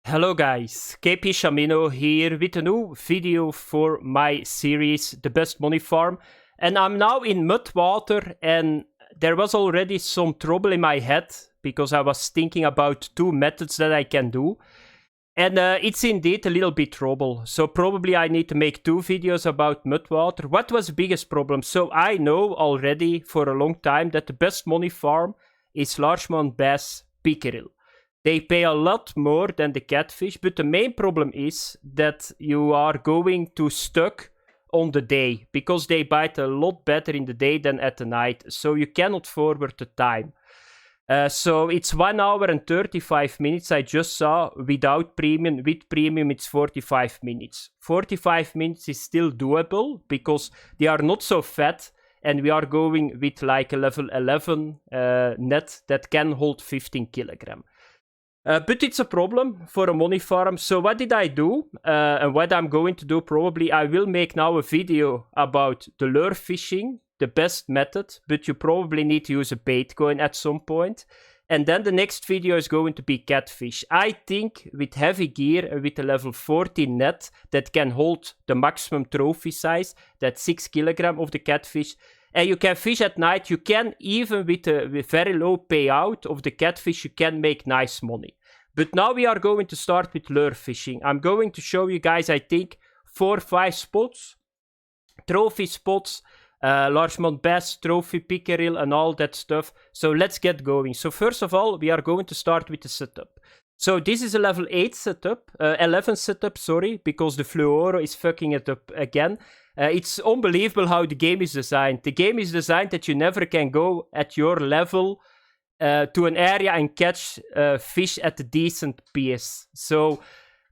Hello guys, KP Shamino here with a new video for my series, The Best Money Farm. And I'm now in Mudwater and there was already some trouble in my head because I was thinking about two methods that I can do. And it's indeed a little bit trouble. So probably I need to make two videos about Mudwater. What was the biggest problem? So I know already for a long time that the best money farm is Largemont Bass Pickerel. They pay a lot more than the catfish, but the main problem is that you are going to stuck on the day because they bite a lot better in the day than at the night. So you cannot forward the time. So it's 1 hour and 35 minutes. I just saw without premium. With premium, it's 45 minutes. 45 minutes is still doable because they are not so fat. And we are going with like a level 11 net that can hold 15 kilogram. But it's a problem for a money farm. So what did I do? And what I'm going to do, probably I will make now a video about the lure fishing, the best method, but you probably need to use a bait coin at some point. And then the next video is going to be catfish. I think with heavy gear and with a level 14 net that can hold the maximum trophy size, that's 6 kilogram of the catfish, and you can fish at night. You can, even with a very low payout of the catfish, you can make nice money. But now we are going to start with lure fishing. I'm going to show you guys, I think, 4 or 5 spots. Trophy spots, Largemont Bass, Trophy Pickerel and all that stuff. So let's get going. So first of all, we are going to start with the setup. So this is a level 8 setup, 11 setup, sorry, because the Fluoro is fucking it up again. It's unbelievable how the game is designed. The game is designed that you never can go at your level to an area and catch fish at a decent pace. So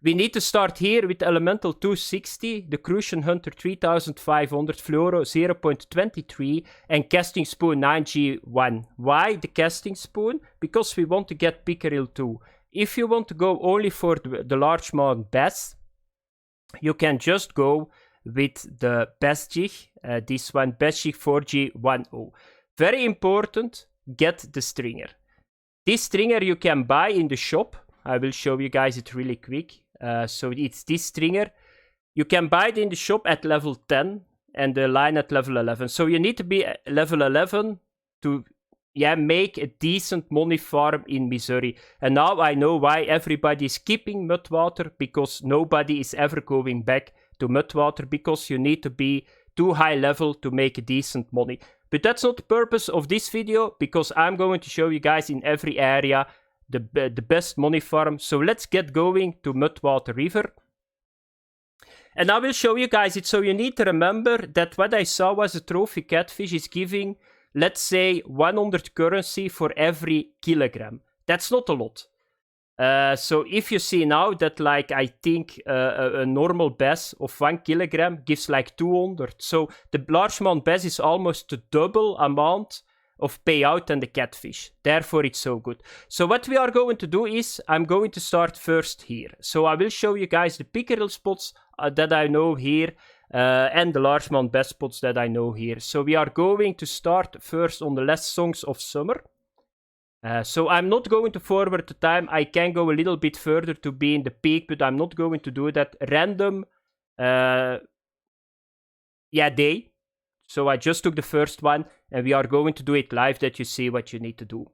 we need to start here with Elemental 260, the Crucian Hunter 3500, Fluoro 0.23 and Casting Spoon 9G1. Why the casting spoon? Because we want to get Pickerel too. If you want to go only for the largemouth bass, you can just go with the Bass Jig, this one, Bass Jig 4G10. Very important, get the stringer. This stringer you can buy in the shop. I will show you guys it really quick. So it's this stringer. You can buy it in the shop at level 10 and the line at level 11. So you need to be at level 11 to make a decent money farm in Missouri. And now I know why everybody is skipping Mudwater, because nobody is ever going back to Mudwater, because you need to be too high level to make a decent money. But that's not the purpose of this video, because I'm going to show you guys in every area the best money farm. So let's get going to Mudwater River. And I will show you guys it. So you need to remember that what I saw was a trophy catfish is giving, let's say, 100 currency for every kilogram. That's not a lot. So if you see now that, like, I think a normal bass of 1 kilogram gives like 200. So the largemouth bass is almost the double amount of payout than the catfish. Therefore, it's so good. So what we are going to do is, I'm going to start first here. So I will show you guys the pickerel spots that I know here. And the largemouth bass spots that I know here. So we are going to start first on the last songs of summer. So I'm not going to forward the time. I can go a little bit further to be in the peak, but I'm not going to do that. Random, day. So I just took the first one, and we are going to do it live, that you see what you need to do.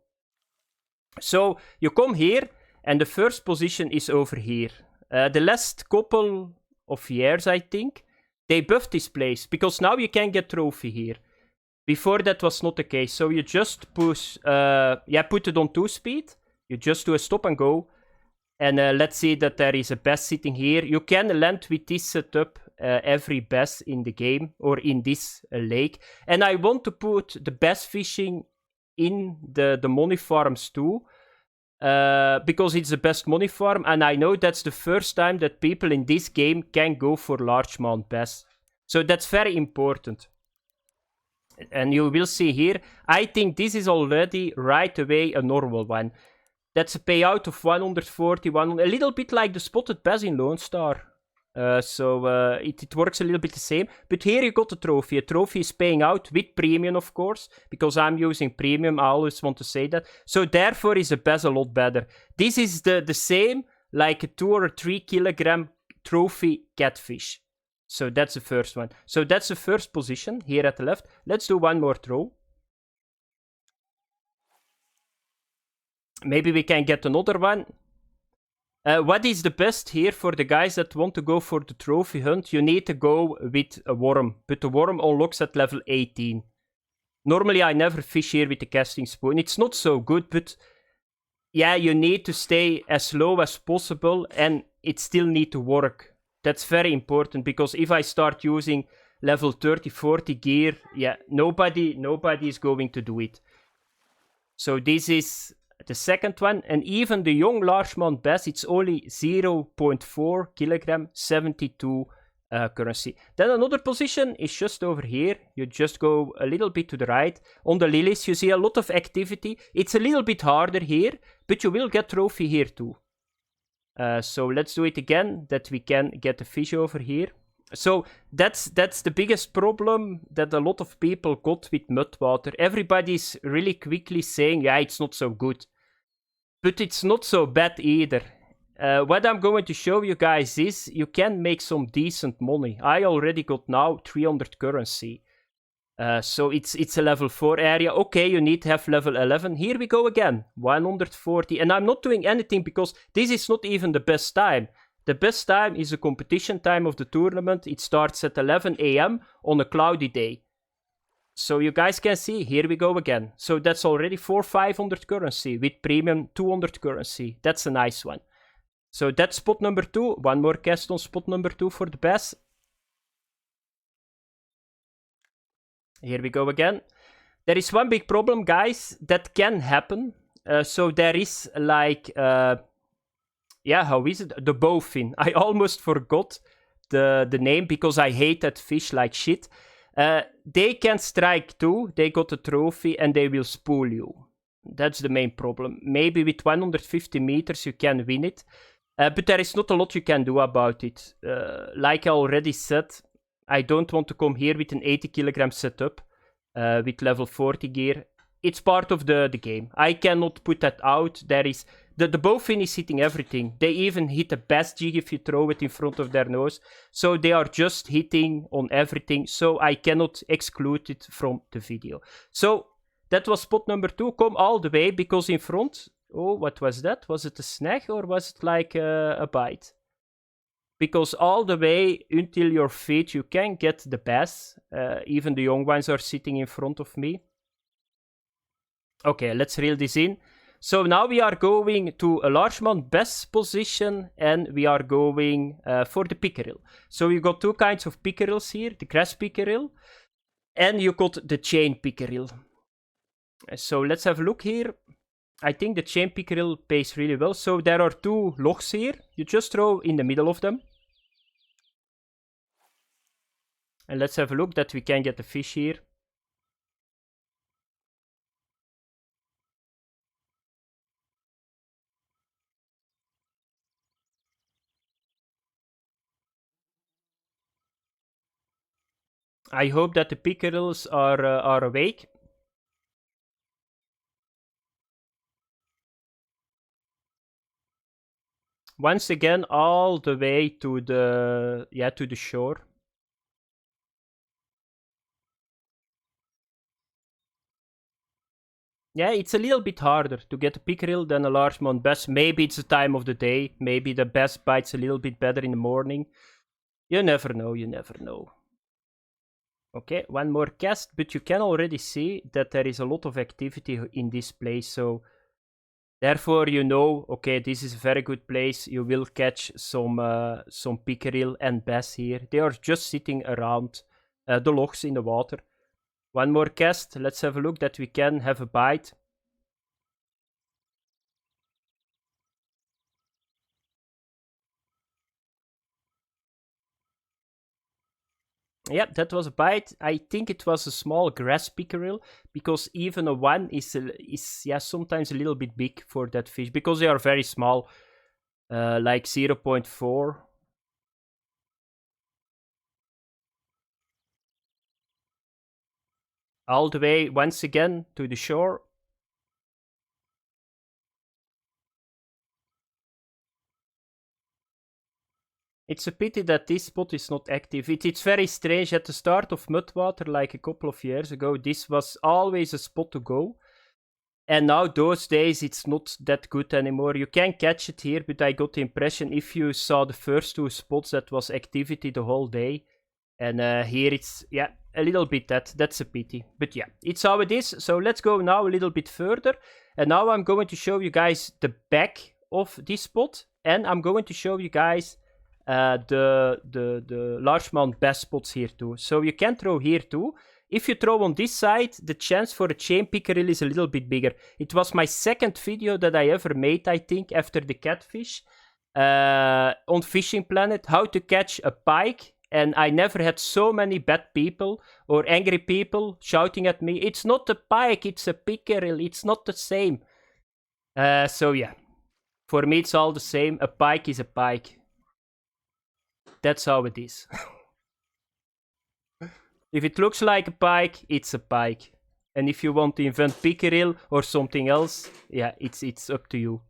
So you come here, and the first position is over here. The last couple of years, I think, they buffed this place, because now you can get trophy here. Before that was not the case. So you just push, put it on 2-speed. You just do a stop and go. And let's see that there is a bass sitting here. You can land with this setup every bass in the game, or in this lake. And I want to put the bass fishing in the money farms too. Because it's the best money farm, and I know that's the first time that people in this game can go for largemouth bass. So that's very important. And you will see here, I think this is already right away a normal one. That's a payout of 140, a little bit like the spotted bass in Lone Star. It works a little bit the same. But here you got a trophy. A trophy is paying out with premium, of course, because I'm using premium. I always want to say that. So therefore is the bass a lot better. This is the same like a 2 or 3 kilogram trophy catfish. So that's the first one. So that's the first position here at the left. Let's do one more throw. Maybe we can get another one. What is the best here for the guys that want to go for the trophy hunt? You need to go with a worm, but the worm unlocks at level 18. Normally I never fish here with the casting spoon. It's not so good, but yeah, you need to stay as low as possible and it still need to work. That's very important, because if I start using level 30, 40 gear, yeah, nobody is going to do it. So this is the second one, and even the young largemouth bass, it's only 0.4 kilogram, 72 currency. Then another position is just over here. You just go a little bit to the right. On the lilies, you see a lot of activity. It's a little bit harder here, but you will get trophy here too. So let's do it again, that we can get a fish over here. So that's the biggest problem that a lot of people got with Mudwater. Everybody's really quickly saying, yeah, it's not so good. But it's not so bad either. What I'm going to show you guys is you can make some decent money. I already got now 300 currency. So it's a level 4 area. Okay, you need to have level 11. Here we go again, 140. And I'm not doing anything because this is not even the best time. The best time is the competition time of the tournament. It starts at 11 AM on a cloudy day. So you guys can see, here we go again. So that's already 500 currency with premium 200 currency. That's a nice one. So that's spot number 2. One more cast on spot number 2 for the bass. Here we go again. There is one big problem, guys, that can happen. So there is like, yeah, how is it? The bowfin. I almost forgot the name because I hate that fish like shit. They can strike too. They got a trophy and they will spool you. That's the main problem. Maybe with 150 meters you can win it. But there is not a lot you can do about it. Like I already said, I don't want to come here with an 80 kilogram setup with level 40 gear. It's part of the game. I cannot put that out. There is the bowfin is hitting everything. They even hit a bass jig if you throw it in front of their nose. So they are just hitting on everything. So I cannot exclude it from the video. So that was spot number 2. Come all the way because in front... Oh, what was that? Was it a snag or was it like a bite? Because all the way until your feet you can get the bass. Even the young ones are sitting in front of me. Okay, let's reel this in. So now we are going to a largemouth bass position and we are going for the pickerel. So you got two kinds of pickerels here, the grass pickerel and you got the chain pickerel. So let's have a look here. I think the chain pickerel pays really well. So there are two logs here. You just throw in the middle of them. And let's have a look that we can get the fish here. I hope that the pickerels are awake. Once again, all the way to the shore. Yeah, it's a little bit harder to get a pickerel than a largemouth bass. Maybe it's the time of the day. Maybe the bass bites a little bit better in the morning. You never know, you never know. Okay, one more cast, but you can already see that there is a lot of activity in this place, so therefore you know, okay, this is a very good place. You will catch some pickerel and bass here. They are just sitting around the logs in the water. One more cast, let's have a look that we can have a bite. Yeah, that was a bite. I think it was a small grass pickerel because even a 1 is yeah, sometimes a little bit big for that fish because they are very small, like 0.4. All the way once again to the shore. It's a pity that this spot is not active. It's very strange. At the start of Mudwater, like a couple of years ago, this was always a spot to go. And now those days it's not that good anymore. You can catch it here, but I got the impression if you saw the first two spots that was activity the whole day. And here it's, yeah, a little bit that's a pity. But yeah, it's how it is. So let's go now a little bit further. And now I'm going to show you guys the back of this spot. And I'm going to show you guys the largemouth bass spots here too. So you can throw here too. If you throw on this side, the chance for a chain pickerel is a little bit bigger. It was my second video that I ever made, I think, after the catfish. On Fishing Planet, how to catch a pike. And I never had so many bad people or angry people shouting at me, it's not a pike, it's a pickerel, it's not the same. So yeah, for me it's all the same. A pike is a pike. That's how it is. If it looks like a pike, it's a pike. And if you want to invent pickerel or something else, yeah, it's up to you.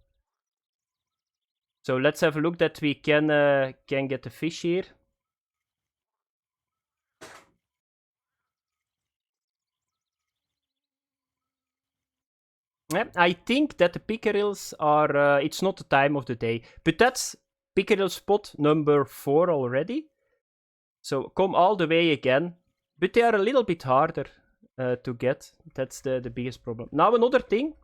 So let's have a look that we can get a fish here. Yeah, I think that the pickerels are, it's not the time of the day. But that's pickerel spot number 4 already. So come all the way again. But they are a little bit harder to get. That's the biggest problem. Now another thing.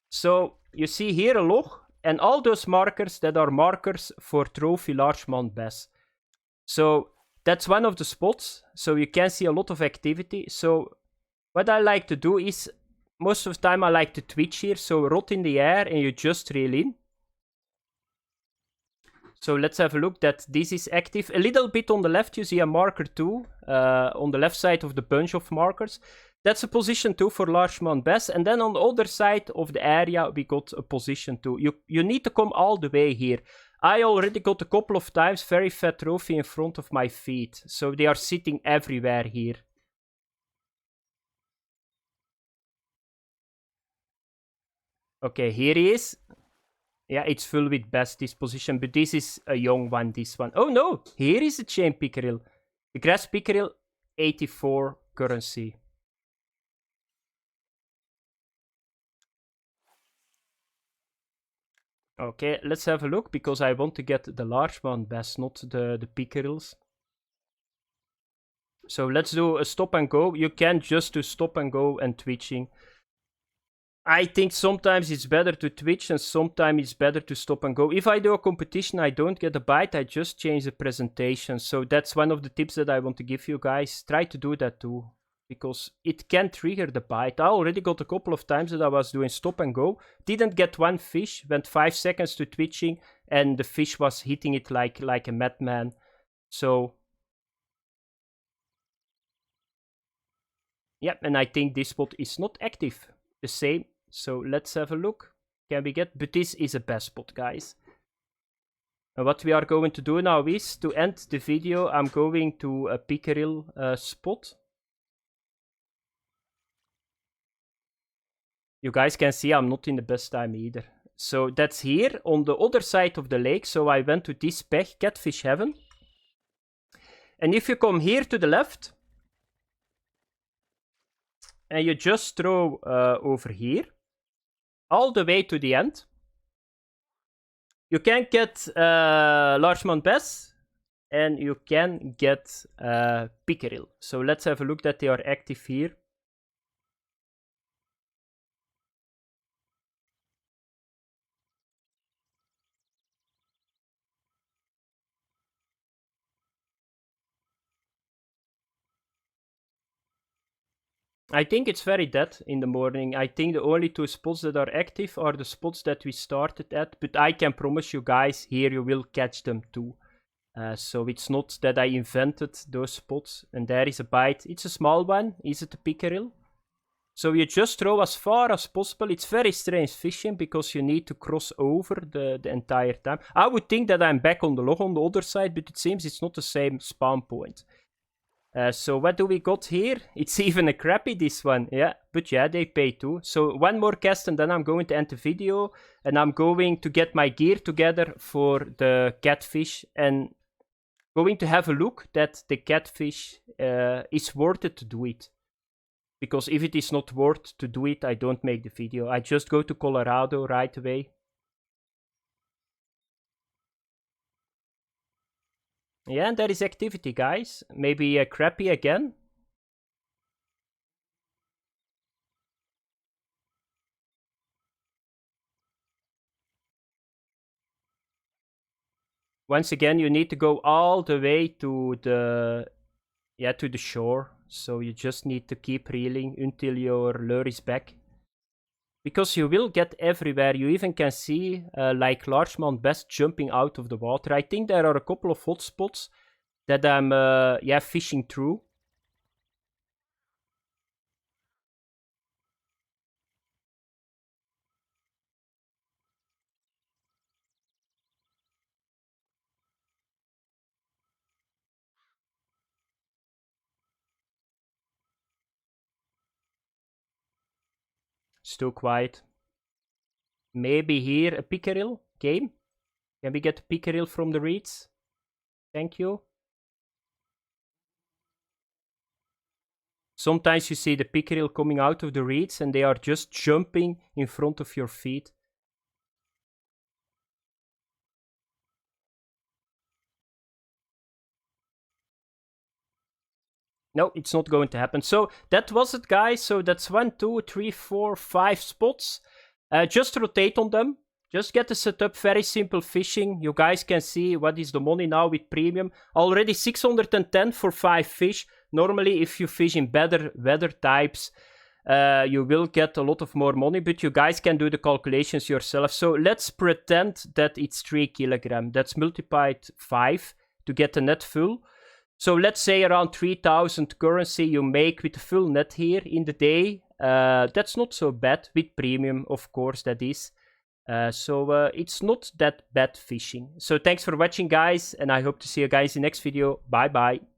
So you see here a log. And all those markers that are markers for trophy largemouth bass. So that's one of the spots. So you can see a lot of activity. So what I like to do is, most of the time I like to twitch here. So rod in the air and you just reel in. So let's have a look that this is active. A little bit on the left you see a marker too. On the left side of the bunch of markers. That's a position 2 for largemouth bass. And then on the other side of the area we got a position 2. You need to come all the way here. I already got a couple of times very fat trophy in front of my feet. So they are sitting everywhere here. Okay, here he is. Yeah, it's full with bass, this position, but this is a young one, this one. Oh no, here is a chain pickerel. The grass pickerel, 84 currency. Okay, let's have a look, because I want to get the largemouth bass, not the pickerels. So let's do a stop and go. You can just do stop and go and twitching. I think sometimes it's better to twitch and sometimes it's better to stop and go. If I do a competition, I don't get a bite, I just change the presentation. So that's one of the tips that I want to give you guys. Try to do that too, because it can trigger the bite. I already got a couple of times that I was doing stop and go. Didn't get one fish, went 5 seconds to twitching and the fish was hitting it like a madman. So yeah, and I think this spot is not active. The same. So let's have a look. Can we get? But this is a bass spot, guys. And what we are going to do now is, to end the video, I'm going to a pickerel spot. You guys can see I'm not in the best time either. So that's here on the other side of the lake. So I went to this peg, Catfish Heaven. And if you come here to the left, and you just throw over here, all the way to the end, you can get largemouth bass, and you can get pickerel. So let's have a look that they are active here. I think it's very dead in the morning. I think the only 2 spots that are active are the spots that we started at. But I can promise you guys, here you will catch them too. So it's not that I invented those spots. And there is a bite. It's a small one. Is it a pickerel? So you just throw as far as possible. It's very strange fishing because you need to cross over the entire time. I would think that I'm back on the log on the other side, but it seems it's not the same spawn point. So what do we got here? It's even a crappie, this one. Yeah, but yeah, they pay too. So one more cast and then I'm going to end the video. And I'm going to get my gear together for the catfish. And going to have a look that the catfish is worth it to do it. Because if it is not worth to do it, I don't make the video. I just go to Colorado right away. Yeah, and there is activity, guys. Maybe a crappie again. Once again, you need to go all the way to the shore. So you just need to keep reeling until your lure is back. Because you will get everywhere. You even can see like largemouth bass jumping out of the water. I think there are a couple of hotspots that I'm fishing through. Still quiet. Maybe here a pickerel game. Can we get a pickerel from the reeds? Thank you. Sometimes you see the pickerel coming out of the reeds and they are just jumping in front of your feet. No, it's not going to happen. So that was it, guys. So that's 1, 2, 3, 4, 5 spots. Just rotate on them. Just get the setup. Very simple fishing. You guys can see what is the money now with premium. Already 610 for 5 fish. Normally, if you fish in better weather types, you will get a lot of more money. But you guys can do the calculations yourself. So let's pretend that it's 3 kilograms. That's multiplied 5 to get the net full. So let's say around 3,000 currency you make with the full net here in the day. That's not so bad with premium, of course, that is. So it's not that bad fishing. So thanks for watching, guys, and I hope to see you guys in the next video. Bye bye.